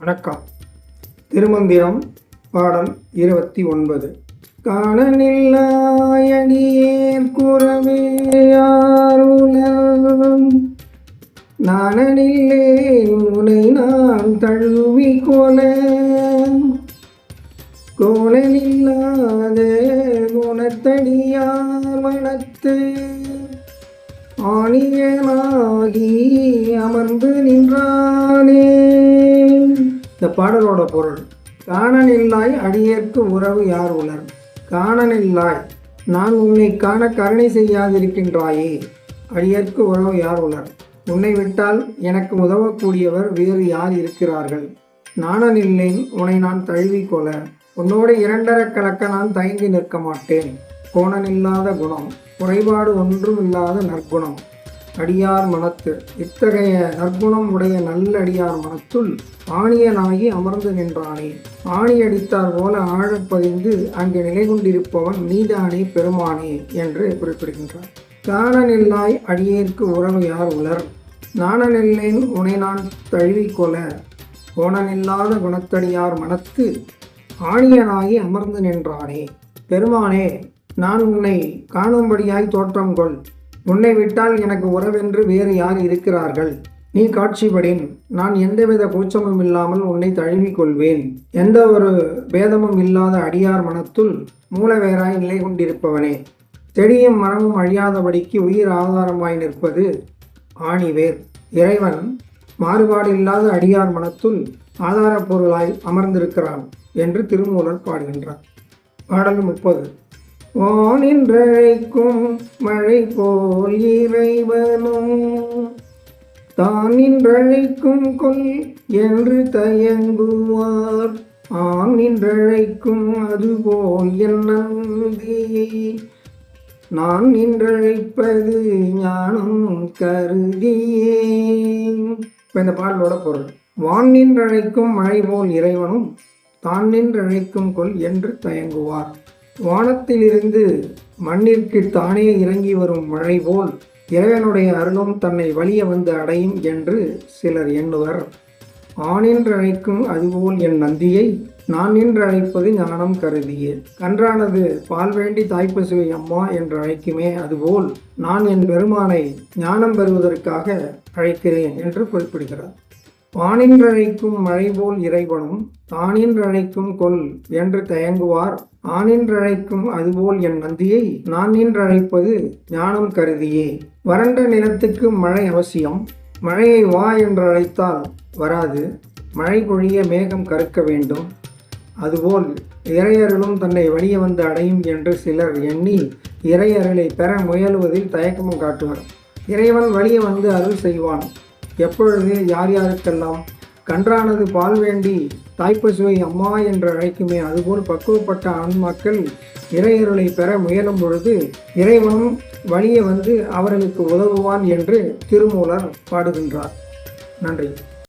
வணக்கம். திருமந்திரம் பாடல் 29. காணனில்லாயடியேன் குறவே யாருளம் நாணனில்லேன் உனை நான் தழுவி கோலனில்லாத குணத்தடியார் மனத்து ஆணியனாகி அமர்ந்து நின்றானே. இந்த பாடலோட பொருள்: காணனில்லாய் அடியேற்கு உறவு யார் உலர். காணனில்லாய், நான் உன்னை காண கருணை செய்யாதிருக்கின்றாயே. அடியேற்கு உறவு யார் உலர், உன்னை விட்டால் எனக்கு உதவக்கூடியவர் வேறு யார் இருக்கிறார்கள். நாணனில்லேன் உன்னை நான் தழுவிக்கொள்ள, உன்னோடு இரண்டர கலக்க நான் தயங்கி நிற்க மாட்டேன். கோணனில்லாத குணம், குறைபாடு ஒன்றும் இல்லாத நற்குணம் அடியார் மனத்து, இத்தகைய நற்குணம் உடைய நல்ல அடியார் மனத்துள் ஆணியனாகி அமர்ந்து நின்றானே. ஆணி அடித்தார் போல ஆழப்பதிந்து அங்கே நிலை கொண்டிருப்பவன் நீதானே பெருமானே என்று குறிப்பிடுகின்றார். காணனில்லாய் அடியேற்கு உறவு யார் உலர், நாணனில்லேன் உனை நான் தழுவிக்கொள்ள, கோணனில்லாத குணத்தடியார் மனத்து ஆணியனாகி அமர்ந்து நின்றானே. பெருமானே, நான் உன்னை காணும்படியாய் தோற்றம் கொள். உன்னை விட்டால் எனக்கு உறவென்று வேறு யார் இருக்கிறார்கள். நீ காட்சிப்படின் நான் எந்தவித கூச்சமும் இல்லாமல் உன்னை தழுவிக்கொள்வேன். எந்த ஒரு பேதமும் இல்லாத அடியார் மனத்துள் மூலவேராய் நிலை கொண்டிருப்பவனே. செடியும் மரமும் அழியாதபடிக்கு உயிர் ஆதாரமாய் நிற்பது ஆணிவேர். இறைவன் மாறுபாடு இல்லாத அடியார் மனத்துள் ஆதாரப் பொருளாய் அமர்ந்திருக்கிறான் என்று திருமூலர் பாடுகின்றார். பாடல் 30. வானின்றழைக்கும் மழை போல் இறைவனும் தான் நின்றழைக்கும் கொல் என்று தயங்குவார். ஆண் நின்றழைக்கும் அதுபோல் என் நந்தியை நான் நின்றழைப்பது ஞானம் கருதியே. இந்த பாடலோட பொருள்: வான் நின்றழைக்கும் மழை போல் இறைவனும் தான் நின்றழைக்கும் கொல் என்று தயங்குவார். வானத்திலிருந்து மண்ணிற்கு தானே இறங்கி வரும் மழை போல் இறைவனுடைய அருளும் தன்னை வலிய வந்து அடையும் என்று சிலர் எண்ணுவர். ஆணின்றழைக்கும் அதுபோல் என் நந்தியை நான் நின்று அழைப்பது ஞானம் கருதியே. கன்றானது பால் வேண்டி தாய்ப்பசுவை அம்மா என்று அழைக்குமே, அதுபோல் நான் என் பெருமானை ஞானம் பெறுவதற்காக அழைக்கிறேன் என்று குறிப்பிடுகிறார். வானின்றழைக்கும் மழை போல் இறைவனும் தானின்றழைக்கும் கொல் என்று தயங்குவார். ஆணின்றழைக்கும் அதுபோல் என் நந்தியை நான் நின்றழைப்பது ஞானம் கருதியே. வறண்ட நிலத்துக்கு மழை அவசியம். மழையை வா என்று அழைத்தால் வராது. மழை பொழிய மேகம் கருக்க வேண்டும். அதுபோல் இறையருளும் தன்னை வலிய வந்து அடையும் என்று சிலர் எண்ணி இறையருளை பெற முயலுவதில் தயக்கமும் காட்டுவர். இறைவன் வலிய வந்து அருள் செய்வான். எப்பொழுது யார் யாருக்கெல்லாம்? கன்றானது பால் வேண்டி தாய்ப்பசுவை அம்மா என்று அழைக்குமே, அதுபோல் பக்குவப்பட்ட ஆன்மாக்கள் இறையருளை பெற முயலும் பொழுது இறைவனும் வலிய வந்து அவர்களுக்கு உதவுவான் என்று திருமூலர் பாடுகின்றார். நன்றி.